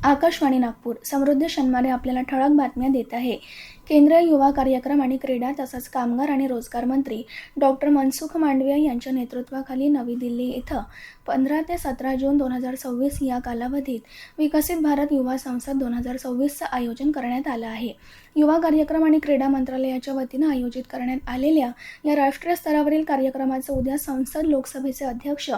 आकाशवाणी नागपूर समृद्धी शनिवारी आपल्याला ठळक बातम्या देत आहे। केंद्रीय युवा कार्यक्रम आणि क्रीडा तसंच कामगार आणि रोजगार मंत्री डॉक्टर मनसुख मांडविया यांच्या नेतृत्वाखाली नवी दिल्ली इथं 15 ते 17 जून 2026 या कालावधीत विकसित भारत युवा संसद 2026चं आयोजन करण्यात आलं आहे। युवा कार्यक्रम आणि क्रीडा मंत्रालयाच्या वतीनं आयोजित करण्यात आलेल्या या राष्ट्रीय स्तरावरील कार्यक्रमाचं उद्या संसद लोकसभेचे अध्यक्ष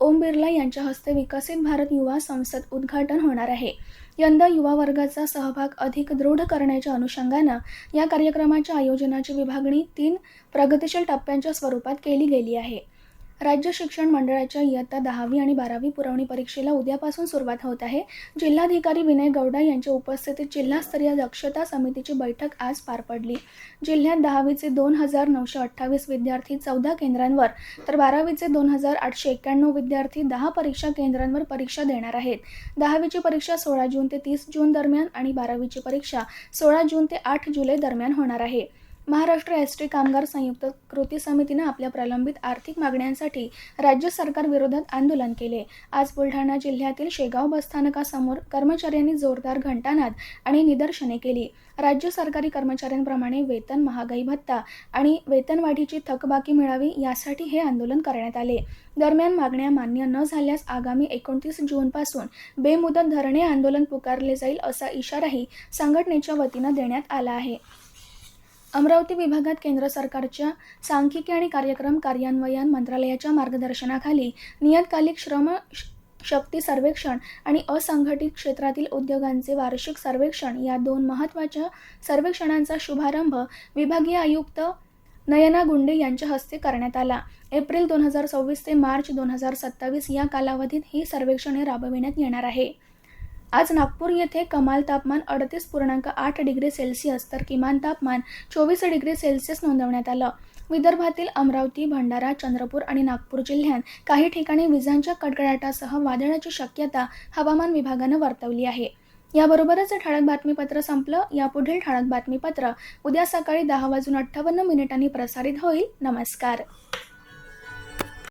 ओम बिर्ला यांच्या हस्ते विकसित भारत युवा संसद उद्घाटन होणार आहे। यंदा युवा वर्गाचा सहभाग अधिक दृढ करण्याच्या अनुषंगानं या कार्यक्रमाच्या आयोजनाची विभागणी 3 प्रगतिशील टप्प्यांच्या स्वरूपात केली गेली आहे। राज्य शिक्षण मंडळाच्या इयत्ता 10वी आणि 12वी पुरवणी परीक्षेला उद्यापासून सुरुवात होत आहे। जिल्हाधिकारी विनय गौडा यांच्या उपस्थितीत जिल्हास्तरीय दक्षता समितीची बैठक आज पार पडली। जिल्ह्यात 10वीचे 2928 विद्यार्थी 14 केंद्रांवर तर 12वीचे 2891 विद्यार्थी 10 परीक्षा केंद्रांवर परीक्षा देणार आहेत। 10वीची परीक्षा 16 जून ते 30 जून दरम्यान आणि 12वीची परीक्षा 16 जून ते 8 जुलै दरम्यान होणार आहे। महाराष्ट्र एसटी कामगार संयुक्त कृती समितीने आपल्या प्रलंबित आर्थिक मागण्यांसाठी राज्य सरकार विरोधात आंदोलन केले। आज बुलढाणा जिल्ह्यातील शेगाव बसस्थानकासमोर कर्मचाऱ्यांनी जोरदार घंटानाद आणि निदर्शने केली। राज्य सरकारी कर्मचाऱ्यांप्रमाणे वेतन, महागाई भत्ता आणि वेतनवाढीची थकबाकी मिळावी यासाठी हे आंदोलन करण्यात आले। दरम्यान मागण्या मान्य न झाल्यास आगामी 29 जूनपासून बेमुदत धरणे आंदोलन पुकारले जाईल असा इशाराही संघटनेच्या वतीनं देण्यात आला आहे। अमरावती विभागात केंद्र सरकारच्या सांख्यिकी आणि कार्यक्रम कार्यान्वयन मंत्रालयाच्या मार्गदर्शनाखाली नियतकालिक श्रम शक्ती सर्वेक्षण आणि असंघटित क्षेत्रातील उद्योगांचे वार्षिक सर्वेक्षण या 2 महत्त्वाच्या सर्वेक्षणांचा शुभारंभ विभागीय आयुक्त नयना गुंडे यांच्या हस्ते करण्यात आला। एप्रिल 2026 ते मार्च 2027 या कालावधीत ही सर्वेक्षणे राबविण्यात येणार आहे। आज नागपूर येथे कमाल तापमान 38.8 डिग्री सेल्सिअस तर किमान तापमान 24 डिग्री सेल्सिअस नोंदवण्यात आलं। विदर्भातील अमरावती, भंडारा, चंद्रपूर आणि नागपूर जिल्ह्यात काही ठिकाणी विजांच्या कडकडाटासह वादळाची शक्यता हवामान विभागानं वर्तवली आहे। याबरोबरच ठळक बातमीपत्र संपलं। यापुढील ठळक बातमीपत्र उद्या सकाळी 10:58 प्रसारित होईल। नमस्कार।